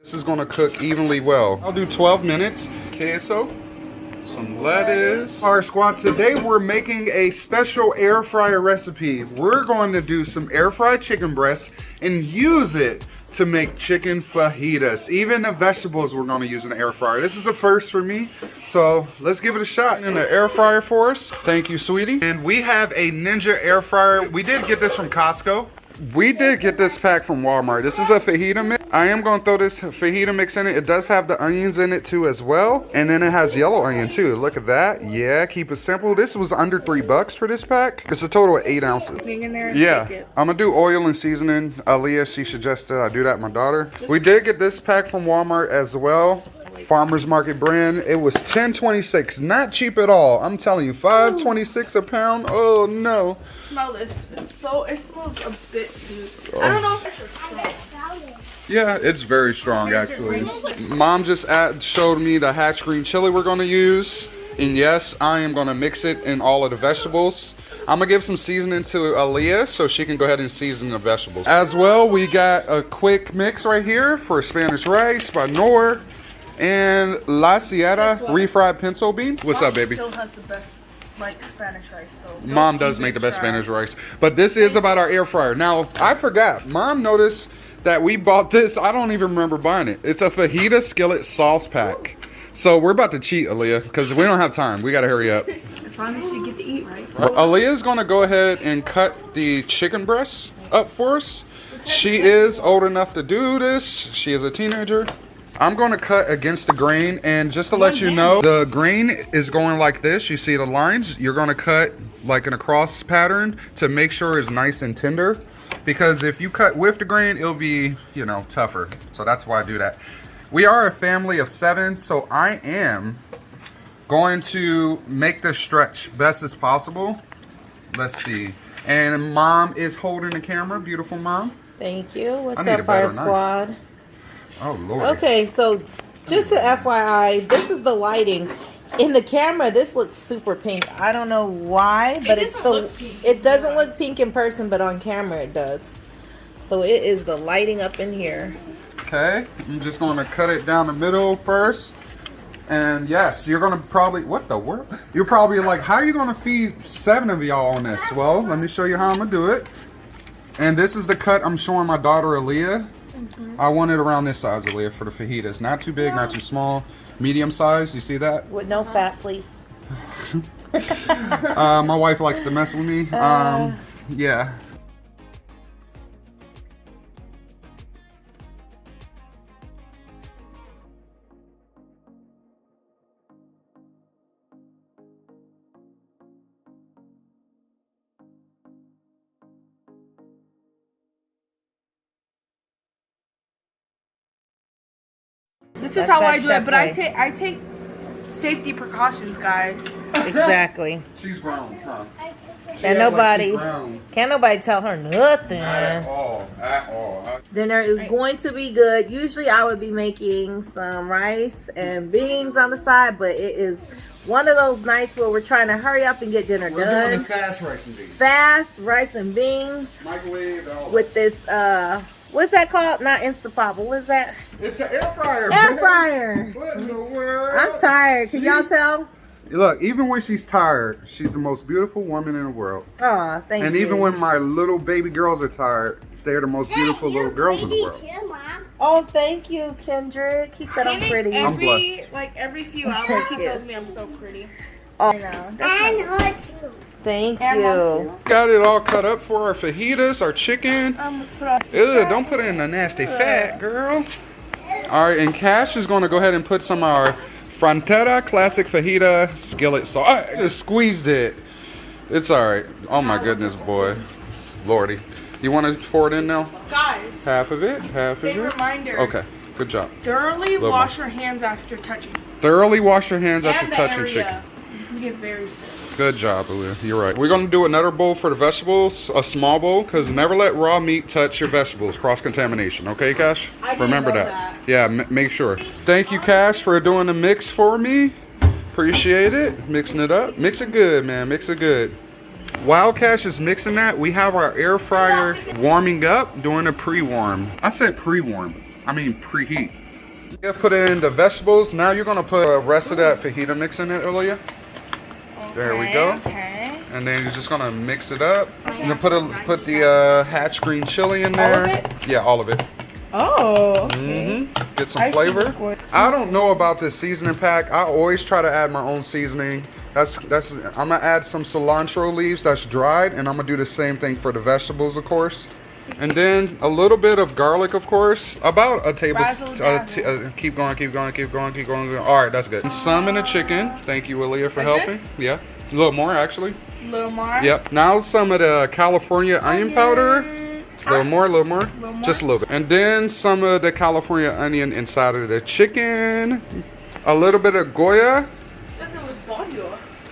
This is gonna cook evenly well. I'll do 12 minutes. Queso, some lettuce. All right, squad, today we're making a special air fryer recipe. We're going to do some air fried chicken breasts and use it to make chicken fajitas. Even the vegetables we're gonna use in the air fryer. This is a first for me, so let's give it a shot. In the air fryer for us. Thank you, sweetie. And we have a Ninja air fryer. We did get this from Costco. We did get this pack from Walmart. This is a fajita mix. I am going to throw this fajita mix in it. It does have the onions in it too as well. And then it has yellow onion too. Look at that. Yeah, keep it simple. This was under $3 for this pack. It's a total of 8 ounces. Yeah, I'm going to do oil and seasoning. Aaliyah, she suggested I do that, my daughter. We did get this pack from Walmart as well. Farmers Market brand. It was $10.26. Not cheap at all. I'm telling you, $5.26 a pound. Oh no. Smell this. It smells a bit too. I don't know if it's strong. Yeah, it's very strong actually. Mom just showed me the hatch green chili we're going to use. And yes, I am going to mix it in all of the vegetables. I'm going to give some seasoning to Aaliyah so she can go ahead and season the vegetables. As well, we got a quick mix right here for Spanish rice by Nor. And La Sierra refried pinto bean. What's up, baby? Still has the best, like, Spanish rice. So Mom does make the best Spanish rice. But this is about our air fryer. Now, I forgot. Mom noticed that we bought this. I don't even remember buying it. It's a fajita skillet sauce pack. So we're about to cheat, Aaliyah, because we don't have time. We got to hurry up. As long as you get to eat, right? Aaliyah's going to go ahead and cut the chicken breasts up for us. She is old enough to do this. She is a teenager. I'm going to cut against the grain, and just to let you know, the grain is going like this. You see the lines? You're going to cut like in a cross pattern to make sure it's nice and tender, because if you cut with the grain, it'll be, you know, tougher. So that's why I do that. We are a family of 7, so I am going to make this stretch best as possible. Let's see. And Mom is holding the camera. Beautiful Mom. Thank you. What's up, Fire Squad? Oh, Lord. Okay, so just an FYI, this is the lighting. In the camera, this looks super pink. I don't know why, but it doesn't look pink in person, but on camera it does. So it is the lighting up in here. Okay, I'm just going to cut it down the middle first. And yes, you're going to probably, what the world? You're probably like, how are you going to feed 7 of y'all on this? Well, let me show you how I'm going to do it. And this is the cut I'm showing my daughter, Aaliyah. I want it around this size, Eliott, for the fajitas. Not too big, not too small. Medium size, you see that? With no fat, please. My wife likes to mess with me. Yeah. This is how I do it, but I take safety precautions, guys. Exactly. She's grown, huh? Can't nobody tell her nothing. At all. Dinner is going to be good. Usually I would be making some rice and beans on the side, but it is one of those nights where we're trying to hurry up and get dinner done. We're doing the fast rice and beans. Fast rice and beans. Microwave, all with this, what's that called? Not Instapot, but what is that? It's an air fryer. Air fryer. What in the world? I'm tired. Can y'all tell? Look, even when she's tired, she's the most beautiful woman in the world. Oh, thank you. And even when my little baby girls are tired, they're the most beautiful little girls in the world. Too, Mom. Oh, thank you, Kendrick. He said I'm pretty. I'm blessed. Like every few hours, he tells me I'm so pretty. Oh, I know. And her too. Thank you. Got it all cut up for our fajitas, our chicken. Ew, don't put it in the nasty fat, girl. All right, and Cash is going to go ahead and put some of our Frontera Classic Fajita Skillet Sauce. I just squeezed it. It's all right. Oh, my goodness, boy. Lordy. You want to pour it in now? Guys. Half of it? Half of it? Reminder. Okay, good job. Thoroughly wash your hands after touching. Thoroughly wash your hands after touching chicken. You can get very sick. Good job, Aaliyah. You're right. We're going to do another bowl for the vegetables, a small bowl, because never let raw meat touch your vegetables. Cross-contamination. Okay, Cash? Remember that. Yeah, make sure. Thank you, Cash, for doing the mix for me. Appreciate it. Mixing it up. Mix it good, man. Mix it good. While Cash is mixing that, we have our air fryer warming up, doing a pre-warm. I said pre-warm. I mean preheat. You put in the vegetables. Now you're gonna put the rest of that fajita mix in it, Eliott. There we go. Okay. And then you're just gonna mix it up. You're gonna put the hatch green chili in there. All of it? Yeah, all of it. Oh, okay. Get some flavor. I don't know about this seasoning pack. I always try to add my own seasoning. I'm gonna add some cilantro leaves that's dried, and I'm gonna do the same thing for the vegetables, of course. And then a little bit of garlic, of course. About a tablespoon. Keep going, keep going, keep going, keep going. All right, that's good. And some in the chicken. Thank you, Eliott, for helping. Yeah, a little more actually. A little more. Yep. Now some of the California onion powder. A little more, a little more. Just a little bit. And then some of the California onion inside of the chicken. A little bit of Goya.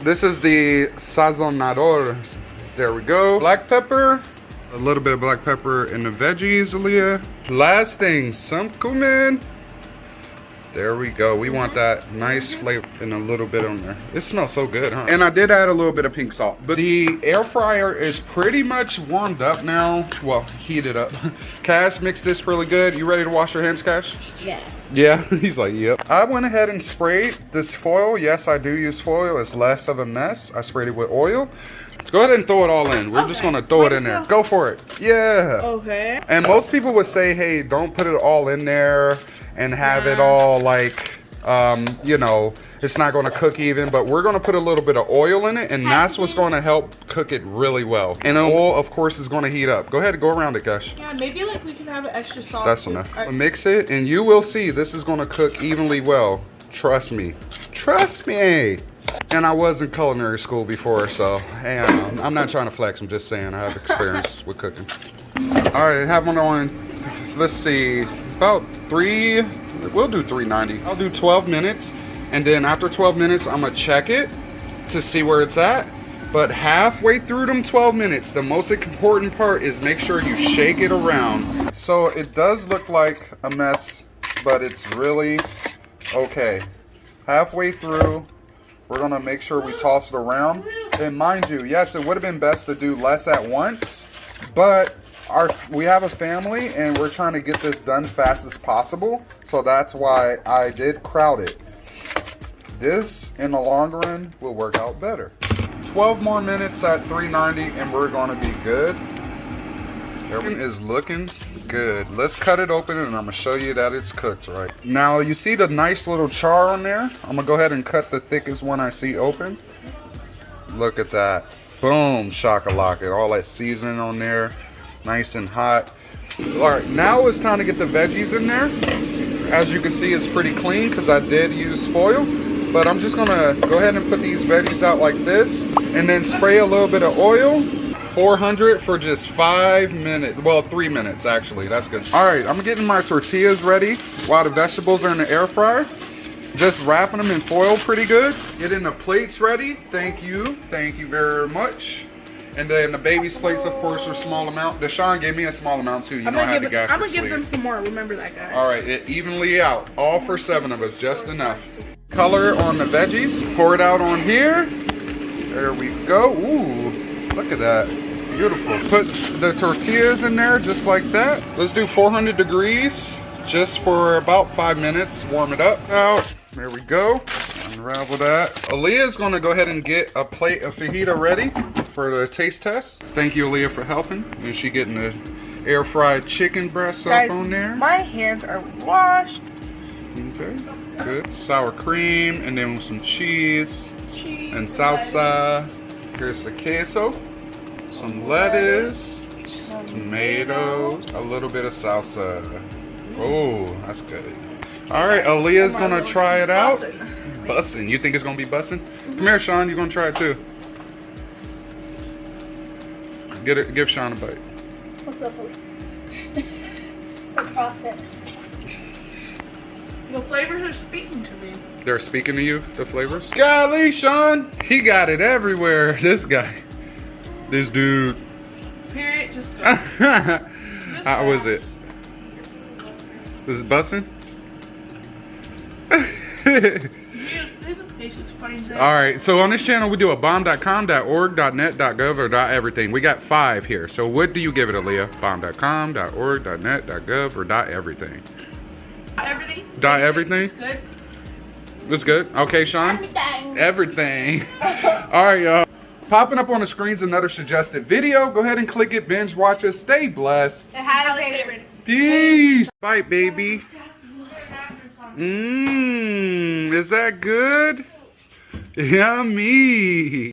This is the sazonador. There we go. Black pepper. A little bit of black pepper in the veggies, Eliott. Last thing, some cumin. There we go. We want that nice flavor and a little bit on there. It smells so good, huh? And I did add a little bit of pink salt. But the air fryer is pretty much warmed up now. Well, heated up. Cash mixed this really good. You ready to wash your hands, Cash? Yeah. Yeah, he's like, yep. I went ahead and sprayed this foil. Yes, I do use foil. It's less of a mess. I sprayed it with oil. Go ahead and throw it all in. We're just gonna throw it in there. Go for it. Yeah. Okay. And most people would say, hey, don't put it all in there and have it all like, you know, it's not gonna cook even, but we're gonna put a little bit of oil in it, and that's what's gonna help cook it really well. And the oil, of course, is gonna heat up. Go ahead and go around it, Gosh. Yeah, maybe like we can have an extra sauce. That's enough. Mix it, and you will see this is gonna cook evenly well. Trust me. Trust me. And I was in culinary school before, so hey, I'm not trying to flex. I'm just saying I have experience with cooking. All right, have one on. Let's see, about we'll do 390. I'll do 12 minutes, and then after 12 minutes, I'm gonna check it to see where it's at. But halfway through them 12 minutes, the most important part is make sure you shake it around. So it does look like a mess, but it's really okay. Halfway through. We're gonna make sure we toss it around. And mind you, yes, it would have been best to do less at once, but we have a family and we're trying to get this done fast as possible. So that's why I did crowd it. This, in the long run, will work out better. 12 more minutes at 390 and we're gonna be good. Everything is looking good. Let's cut it open and I'm gonna show you that it's cooked right. Now you see the nice little char on there? I'm gonna go ahead and cut the thickest one I see open. Look at that. Boom, shakalaka. All that seasoning on there. Nice and hot. All right, now it's time to get the veggies in there. As you can see, it's pretty clean because I did use foil. But I'm just gonna go ahead and put these veggies out like this and then spray a little bit of oil. 400 for just 5 minutes. Well, 3 minutes actually. That's good. All right, I'm getting my tortillas ready while the vegetables are in the air fryer. Just wrapping them in foil pretty good. Getting the plates ready. Thank you very much. And then the baby's plates, of course, are small amount. Deshaun gave me a small amount too. You know I had the gastric I'm gonna give sleeve. them some more. Remember that, guy. All right, it evenly out. All for 7 of us, just enough. Color on the veggies. Pour it out on here. There we go. Ooh, look at that. Beautiful. Put the tortillas in there just like that. Let's do 400 degrees just for about 5 minutes. Warm it up. Out. There we go. Unravel that. Aaliyah's gonna go ahead and get a plate of fajita ready for the taste test. Thank you, Aaliyah, for helping. And she getting the air fried chicken breasts up on there. My hands are washed. Okay, good. Sour cream and then some cheese and salsa. Here's the queso. Some lettuce, tomatoes, a little bit of salsa. Oh, that's good. All right, Aaliyah's gonna try it out. Bussin'. You think it's gonna be bussin'? Come here, Sean. You gonna try it too? Give Sean a bite. What's up, the process. The flavors are speaking to me. They're speaking to you, the flavors? Golly, Sean, he got it everywhere. This guy. This dude. Period, just go. How was it? Is it bussin'? All right, so on this channel we do a bomb.com, .org, .net, .gov, or .everything. We got 5 here. So what do you give it, Aaliyah? Bomb.com, .org, .net, .gov, or .everything? Everything. everything. Dye everything? It's good. It's good. Okay, Sean? Everything. All right, y'all. Popping up on the screen's another suggested video. Go ahead and click it, binge watch us. Stay blessed. It had a favorite. Peace. Bite, baby. Is that good? Yummy.